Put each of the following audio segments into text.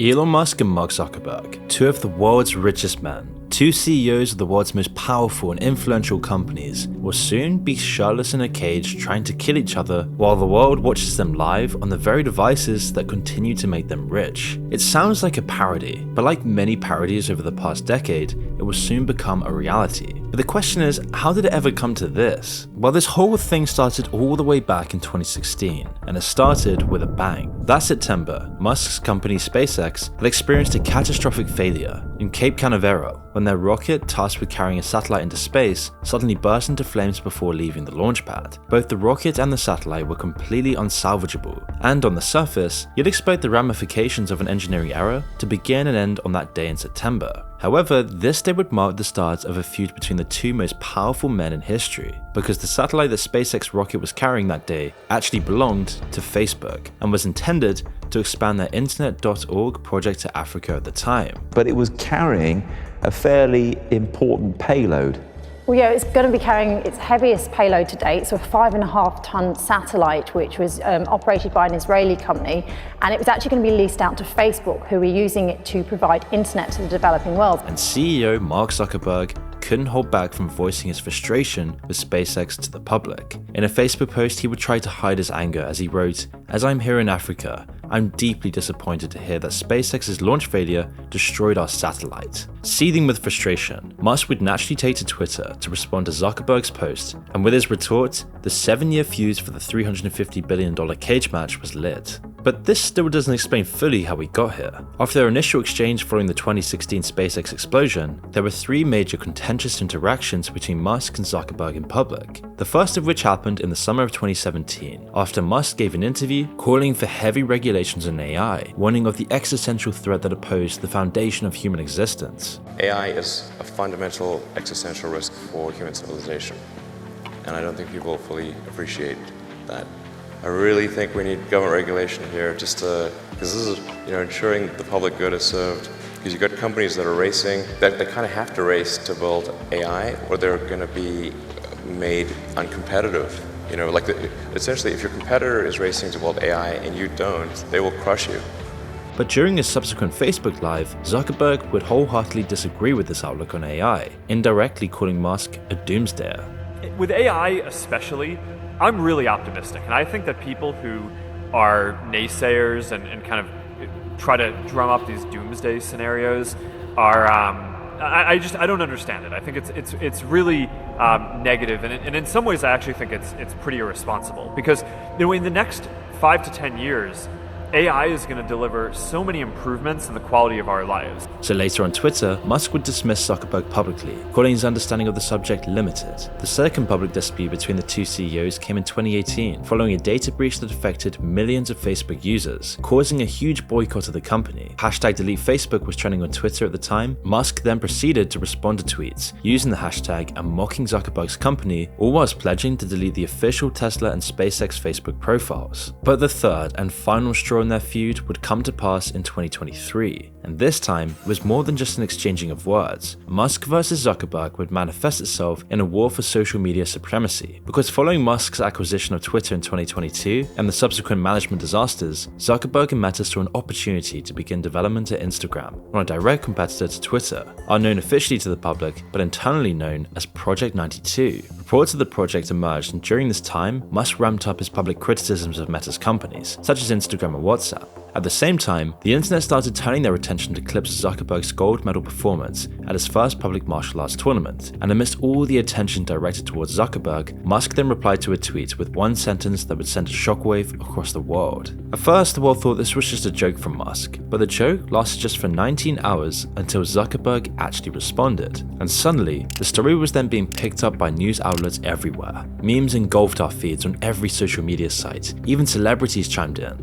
Elon Musk and Mark Zuckerberg, two of the world's richest men, two CEOs of the world's most powerful and influential companies, will soon be shirtless in a cage trying to kill each other while the world watches them live on the very devices that continue to make them rich. It sounds like a parody, but like many parodies over the past decade, it will soon become a reality. But the question is, how did it ever come to this? Well, this whole thing started all the way back in 2016, and it started with a bang. That September, Musk's company SpaceX had experienced a catastrophic failure in Cape Canaveral when their rocket, tasked with carrying a satellite into space, suddenly burst into flames before leaving the launch pad. Both the rocket and the satellite were completely unsalvageable, and on the surface, you'd expect the ramifications of an engineering error to begin and end on that day in September. However, this day would mark the start of a feud between the two most powerful men in history, because the satellite that SpaceX rocket was carrying that day actually belonged to Facebook and was intended to expand their Internet.org project to Africa at the time. But it was carrying a fairly important payload. Well, yeah, it's going to be carrying its heaviest payload to date, so a 5.5-ton satellite, which was operated by an Israeli company, and it was actually going to be leased out to Facebook, who were using it to provide internet to the developing world. And CEO Mark Zuckerberg couldn't hold back from voicing his frustration with SpaceX to the public. In a Facebook post, he would try to hide his anger as he wrote, "As I'm here in Africa, I'm deeply disappointed to hear that SpaceX's launch failure destroyed our satellite." Seething with frustration, Musk would naturally take to Twitter to respond to Zuckerberg's post, and with his retort, the 7-year fuse for the $350 billion cage match was lit. But this still doesn't explain fully how we got here. After their initial exchange following the 2016 SpaceX explosion, there were 3 major contentious interactions between Musk and Zuckerberg in public. The first of which happened in the summer of 2017, after Musk gave an interview calling for heavy regulations on AI, warning of the existential threat that opposed the foundation of human existence. AI is a fundamental existential risk for human civilization, and I don't think people fully appreciate that. I really think we need government regulation here, just to, because this is, ensuring the public good is served. Because you've got companies that are racing, that kind of have to race to build AI, or they're going to be made uncompetitive. Essentially, if your competitor is racing to build AI and you don't, they will crush you. But during his subsequent Facebook Live, Zuckerberg would wholeheartedly disagree with this outlook on AI, indirectly calling Musk a doomsdayer. With AI especially, I'm really optimistic, and I think that people who are naysayers and kind of try to drum up these doomsday scenarios are I don't understand it. I think it's really negative, and in some ways I actually think it's pretty irresponsible, because in the next 5 to 10 years, AI is going to deliver so many improvements in the quality of our lives. So later on Twitter, Musk would dismiss Zuckerberg publicly, calling his understanding of the subject limited. The second public dispute between the two CEOs came in 2018, following a data breach that affected millions of Facebook users, causing a huge boycott of the company. #DeleteFacebook was trending on Twitter at the time. Musk then proceeded to respond to tweets, using the hashtag and mocking Zuckerberg's company, all whilst pledging to delete the official Tesla and SpaceX Facebook profiles. But the third and final straw in their feud would come to pass in 2023, and this time it was more than just an exchanging of words. Musk versus Zuckerberg would manifest itself in a war for social media supremacy, because following Musk's acquisition of Twitter in 2022 and the subsequent management disasters, Zuckerberg and Meta saw an opportunity to begin development at Instagram, on a direct competitor to Twitter, unknown officially to the public but internally known as Project 92. Reports of the project emerged, and during this time, Musk ramped up his public criticisms of Meta's companies, such as Instagram and WhatsApp. At the same time, the internet started turning their attention to clips of Zuckerberg's gold medal performance at his first public martial arts tournament, and amidst all the attention directed towards Zuckerberg, Musk then replied to a tweet with one sentence that would send a shockwave across the world. At first, the world thought this was just a joke from Musk, but the joke lasted just for 19 hours until Zuckerberg actually responded, and suddenly, the story was then being picked up by news outlets everywhere. Memes engulfed our feeds on every social media site, even celebrities chimed in.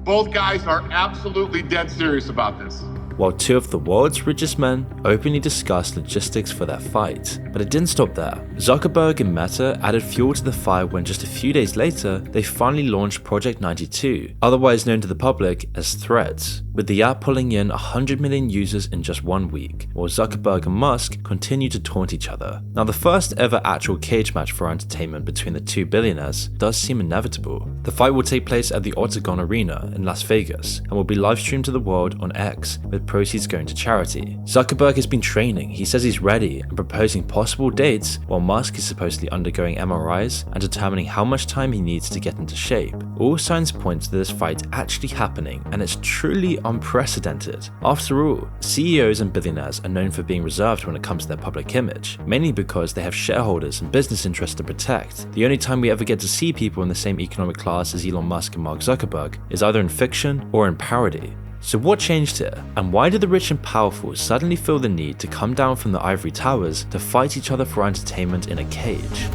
Both guys are absolutely dead serious about this. While two of the world's richest men openly discussed logistics for their fight. But it didn't stop there. Zuckerberg and Meta added fuel to the fire when just a few days later, they finally launched Project 92, otherwise known to the public as Threads, with the app pulling in 100 million users in just 1 week, while Zuckerberg and Musk continued to taunt each other. Now, the first ever actual cage match for entertainment between the two billionaires does seem inevitable. The fight will take place at the Octagon Arena in Las Vegas and will be live streamed to the world on X, with proceeds going to charity. Zuckerberg has been training, he says he's ready, and proposing possible dates, while Musk is supposedly undergoing MRIs and determining how much time he needs to get into shape. All signs point to this fight actually happening, and it's truly unprecedented. After all, CEOs and billionaires are known for being reserved when it comes to their public image, mainly because they have shareholders and business interests to protect. The only time we ever get to see people in the same economic class as Elon Musk and Mark Zuckerberg is either in fiction or in parody. So what changed here? And why do the rich and powerful suddenly feel the need to come down from the ivory towers to fight each other for entertainment in a cage?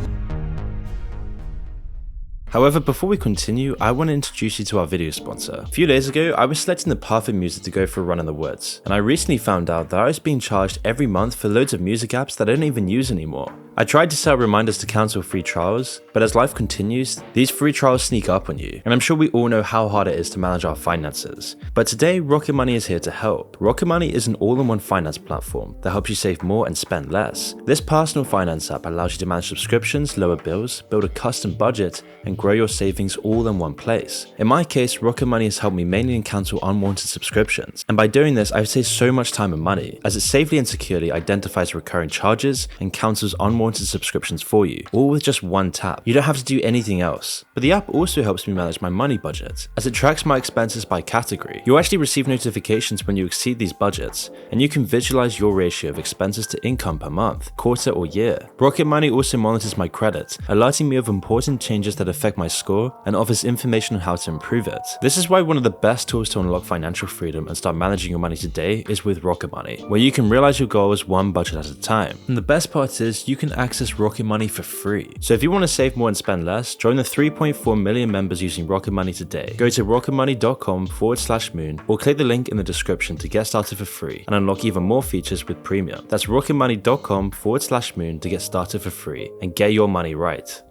However, before we continue, I want to introduce you to our video sponsor. A few days ago, I was selecting the perfect music to go for a run in the woods, and I recently found out that I was being charged every month for loads of music apps that I don't even use anymore. I tried to set reminders to cancel free trials, but as life continues, these free trials sneak up on you, and I'm sure we all know how hard it is to manage our finances. But today, Rocket Money is here to help. Rocket Money is an all-in-one finance platform that helps you save more and spend less. This personal finance app allows you to manage subscriptions, lower bills, build a custom budget, and grow your savings all in one place. In my case, Rocket Money has helped me mainly cancel unwanted subscriptions, and by doing this, I've saved so much time and money, as it safely and securely identifies recurring charges and cancels unwanted subscriptions for you, all with just one tap. You don't have to do anything else. But the app also helps me manage my money budget, as it tracks my expenses by category. You'll actually receive notifications when you exceed these budgets, and you can visualize your ratio of expenses to income per month, quarter, or year. Rocket Money also monitors my credit, alerting me of important changes that affect my score, and offers information on how to improve it. This is why one of the best tools to unlock financial freedom and start managing your money today is with Rocket Money, where you can realize your goals one budget at a time. And the best part is you can access Rocket Money for free. So if you want to save more and spend less, join the 3.4 million members using Rocket Money today. Go to rocketmoney.com/moon or click the link in the description to get started for free and unlock even more features with premium. That's rocketmoney.com/moon to get started for free and get your money right.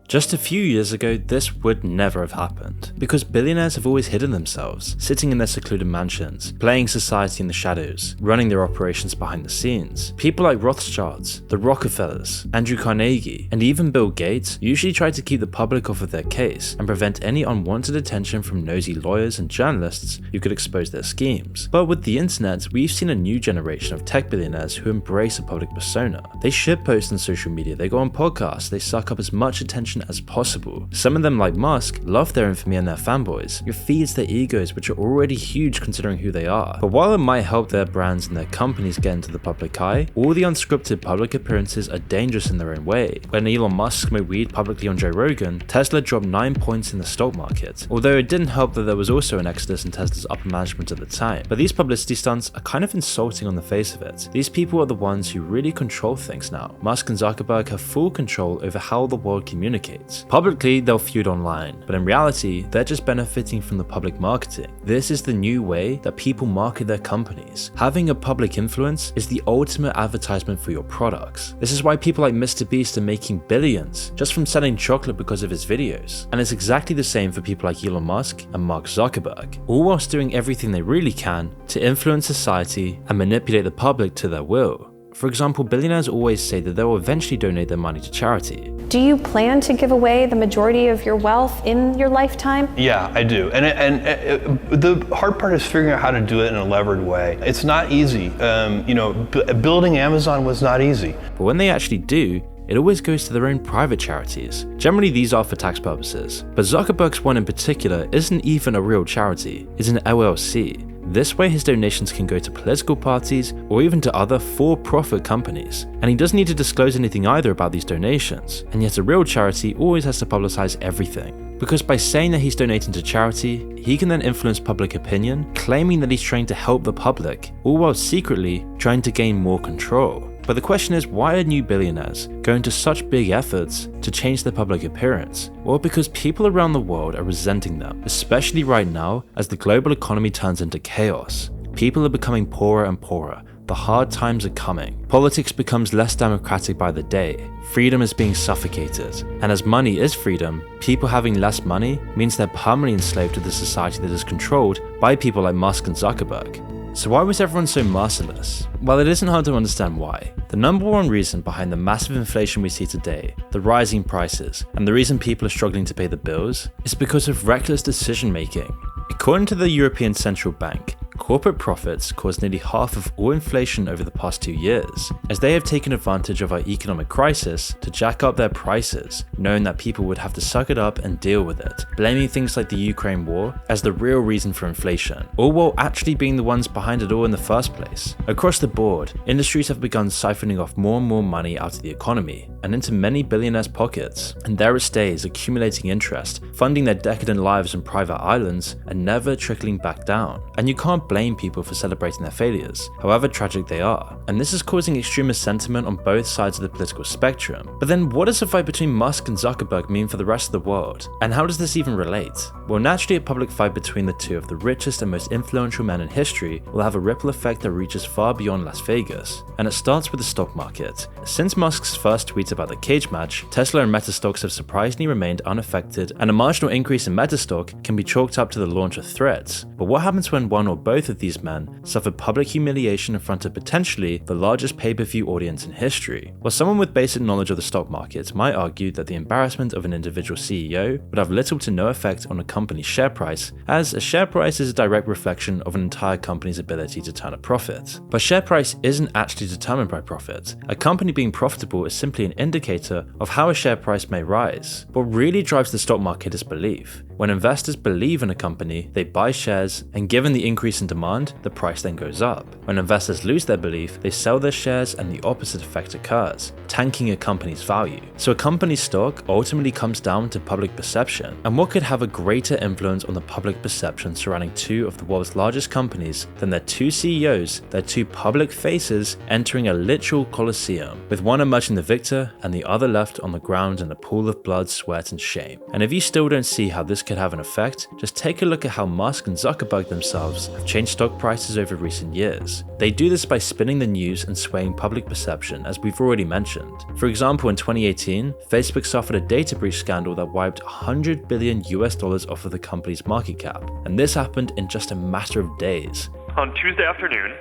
Just a few years ago, this would never have happened, because billionaires have always hidden themselves, sitting in their secluded mansions, playing society in the shadows, running their operations behind the scenes. People like Rothschilds, the Rockefellers, Andrew Carnegie, and even Bill Gates usually try to keep the public off of their case and prevent any unwanted attention from nosy lawyers and journalists who could expose their schemes. But with the internet, we've seen a new generation of tech billionaires who embrace a public persona. They shitpost on social media, they go on podcasts, they suck up as much attention as possible. Some of them, like Musk, love their infamy and their fanboys. It feeds their egos, which are already huge considering who they are. But while it might help their brands and their companies get into the public eye, all the unscripted public appearances are dangerous in their own way. When Elon Musk smoked weed publicly on Joe Rogan, Tesla dropped 9 points in the stock market. Although it didn't help that there was also an exodus in Tesla's upper management at the time. But these publicity stunts are kind of insulting on the face of it. These people are the ones who really control things now. Musk and Zuckerberg have full control over how the world communicates. Publicly, they'll feud online, but in reality, they're just benefiting from the public marketing. This is the new way that people market their companies. Having a public influence is the ultimate advertisement for your products. This is why people like Mr. Beast are making billions just from selling chocolate because of his videos. And it's exactly the same for people like Elon Musk and Mark Zuckerberg, all whilst doing everything they really can to influence society and manipulate the public to their will. For example, billionaires always say that they will eventually donate their money to charity. Do you plan to give away the majority of your wealth in your lifetime? Yeah, I do. And the hard part is figuring out how to do it in a levered way. It's not easy. Building Amazon was not easy. But when they actually do, it always goes to their own private charities. Generally, these are for tax purposes. But Zuckerberg's one in particular isn't even a real charity, it's an LLC. This way his donations can go to political parties or even to other for-profit companies. And he doesn't need to disclose anything either about these donations. And yet a real charity always has to publicize everything. Because by saying that he's donating to charity, he can then influence public opinion, claiming that he's trying to help the public, all while secretly trying to gain more control. But the question is, why are new billionaires going to such big efforts to change their public appearance? Well, because people around the world are resenting them, especially right now as the global economy turns into chaos. People are becoming poorer and poorer. The hard times are coming. Politics becomes less democratic by the day. Freedom is being suffocated. And as money is freedom, people having less money means they're permanently enslaved to the society that is controlled by people like Musk and Zuckerberg. So why was everyone so merciless? Well, it isn't hard to understand why. The number one reason behind the massive inflation we see today, the rising prices, and the reason people are struggling to pay the bills is because of reckless decision making. According to the European Central Bank, corporate profits caused nearly half of all inflation over the past 2 years, as they have taken advantage of our economic crisis to jack up their prices, knowing that people would have to suck it up and deal with it, blaming things like the Ukraine war as the real reason for inflation, all while actually being the ones behind it all in the first place. Across the board, industries have begun siphoning off more and more money out of the economy and into many billionaires' pockets, and there it stays, accumulating interest, funding their decadent lives on private islands, and never trickling back down. And you can't blame people for celebrating their failures, however tragic they are, and this is causing extremist sentiment on both sides of the political spectrum. But then what does the fight between Musk and Zuckerberg mean for the rest of the world? And how does this even relate? Well, naturally a public fight between the two of the richest and most influential men in history will have a ripple effect that reaches far beyond Las Vegas, and it starts with the stock market. Since Musk's first tweet about the cage match, Tesla and Meta stocks have surprisingly remained unaffected, and a marginal increase in Meta stock can be chalked up to the launch of Threads. But what happens when one or both of these men suffered public humiliation in front of potentially the largest pay-per-view audience in history? Well, someone with basic knowledge of the stock market might argue that the embarrassment of an individual CEO would have little to no effect on a company's share price, as a share price is a direct reflection of an entire company's ability to turn a profit. But share price isn't actually determined by profit. A company being profitable is simply an indicator of how a share price may rise. What really drives the stock market is belief. When investors believe in a company, they buy shares, and given the increase in demand, the price then goes up. When investors lose their belief, they sell their shares and the opposite effect occurs, tanking a company's value. So a company's stock ultimately comes down to public perception, and what could have a greater influence on the public perception surrounding two of the world's largest companies than their two CEOs, their two public faces, entering a literal coliseum, with one emerging the victor and the other left on the ground in a pool of blood, sweat and shame. And if you still don't see how this could have an effect, just take a look at how Musk and Zuckerberg themselves have changed stock prices over recent years. They do this by spinning the news and swaying public perception, as we've already mentioned. For example, in 2018, Facebook suffered a data breach scandal that wiped $100 billion off of the company's market cap, and this happened in just a matter of days. On Tuesday afternoon,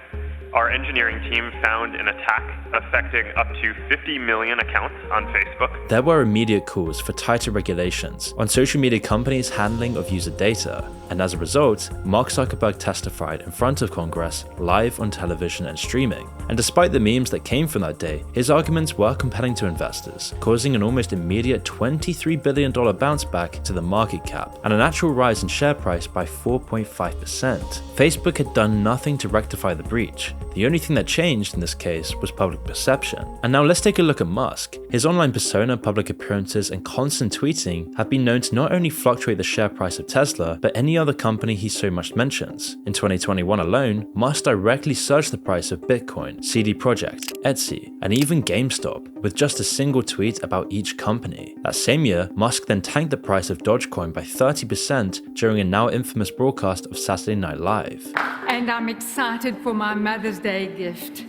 our engineering team found an attack affecting up to 50 million accounts on Facebook. There were immediate calls for tighter regulations on social media companies' handling of user data, and as a result, Mark Zuckerberg testified in front of Congress live on television and streaming. And despite the memes that came from that day, his arguments were compelling to investors, causing an almost immediate $23 billion bounce back to the market cap and an actual rise in share price by 4.5%. Facebook had done nothing to rectify the breach. The only thing that changed in this case was public perception. And now let's take a look at Musk. His online persona, public appearances, and constant tweeting have been known to not only fluctuate the share price of Tesla, but any other company he so much mentions. In 2021 alone, Musk directly surged the price of Bitcoin, CD Projekt, Etsy, and even GameStop, with just a single tweet about each company. That same year, Musk then tanked the price of Dogecoin by 30% during a now infamous broadcast of Saturday Night Live. And I'm excited for my Mother's Day gift.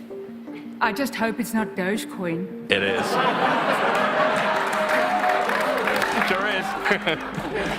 I just hope it's not Dogecoin. It is. Sure is.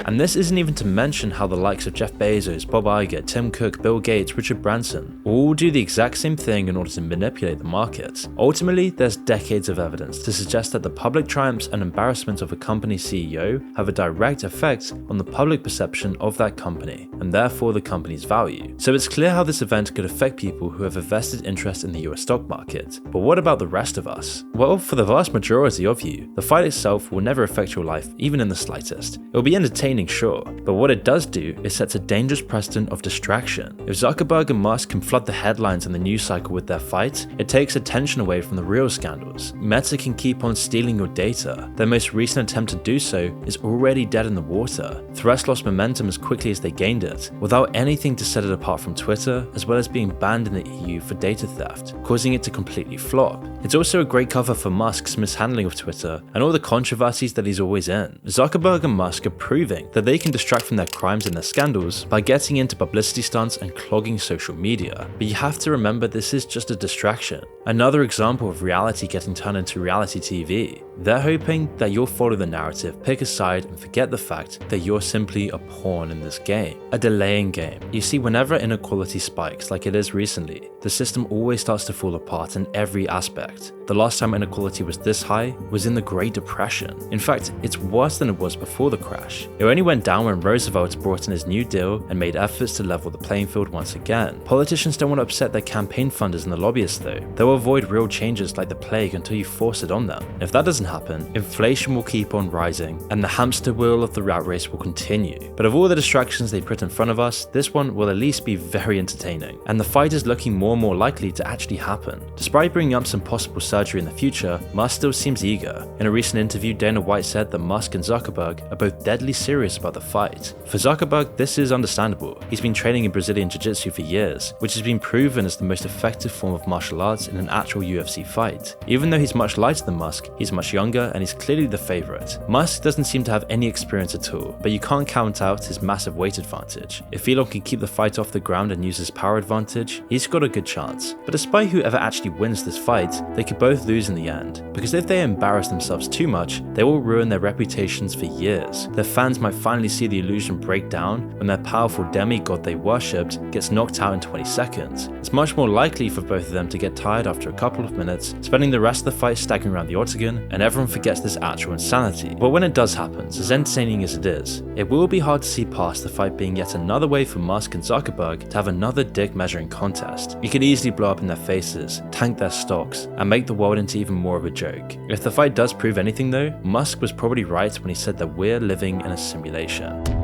And this isn't even to mention how the likes of Jeff Bezos, Bob Iger, Tim Cook, Bill Gates, Richard Branson all do the exact same thing in order to manipulate the market. Ultimately, there's decades of evidence to suggest that the public triumphs and embarrassment of a company's CEO have a direct effect on the public perception of that company, and therefore the company's value. So it's clear how this event could affect people who have a vested interest in the US stock market. But what about the rest of us? Well, for the vast majority of you, the fight itself will never affect your life, even in the slightest. It'll be entertaining, sure, but what it does do is sets a dangerous precedent of distraction. If Zuckerberg and Musk can flood the headlines and the news cycle with their fight, it takes attention away from the real scandals. Meta can keep on stealing your data. Their most recent attempt to do so is already dead in the water. Threats lost momentum as quickly as they gained it, without anything to set it apart from Twitter, as well as being banned in the EU for data theft, causing it to completely flop. It's also a great cover for Musk's mishandling of Twitter and all the controversies that he's always in. Zuckerberg Zuckerberg and Musk are proving that they can distract from their crimes and their scandals by getting into publicity stunts and clogging social media. But you have to remember, this is just a distraction. Another example of reality getting turned into reality TV. They're hoping that you'll follow the narrative, pick a side, and forget the fact that you're simply a pawn in this game. A delaying game. You see, whenever inequality spikes like it is recently, the system always starts to fall apart in every aspect. The last time inequality was this high was in the Great Depression. In fact, it's worse than it was before the crash. It only went down when Roosevelt brought in his New Deal and made efforts to level the playing field once again. Politicians don't want to upset their campaign funders and the lobbyists though. They'll avoid real changes like the plague until you force it on them. If that doesn't happen, inflation will keep on rising and the hamster wheel of the rat race will continue. But of all the distractions they put in front of us, this one will at least be very entertaining, and the fight is looking more and more likely to actually happen. Despite bringing up some possible surgery in the future, Musk still seems eager. In a recent interview, Dana White said that Musk and Zuckerberg are both deadly serious about the fight. For Zuckerberg, this is understandable. He's been training in Brazilian Jiu-Jitsu for years, which has been proven as the most effective form of martial arts in an actual UFC fight. Even though he's much lighter than Musk, he's much younger and he's clearly the favorite. Musk doesn't seem to have any experience at all, but you can't count out his massive weight advantage. If Elon can keep the fight off the ground and use his power advantage, he's got a good chance. But despite whoever actually wins this fight, they could both lose in the end, because if they embarrass themselves too much, they will ruin their reputations for years. Their fans might finally see the illusion break down when their powerful demigod they worshipped gets knocked out in 20 seconds. It's much more likely for both of them to get tired after a couple of minutes, spending the rest of the fight staggering around the octagon, and everyone forgets this actual insanity. But when it does happen, as entertaining as it is, it will be hard to see past the fight being yet another way for Musk and Zuckerberg to have another dick measuring contest. You could easily blow up in their faces, tank their stocks, and make the world into even more of a joke. If the fight does prove anything though, Musk was probably right when he said that we're living in a simulation.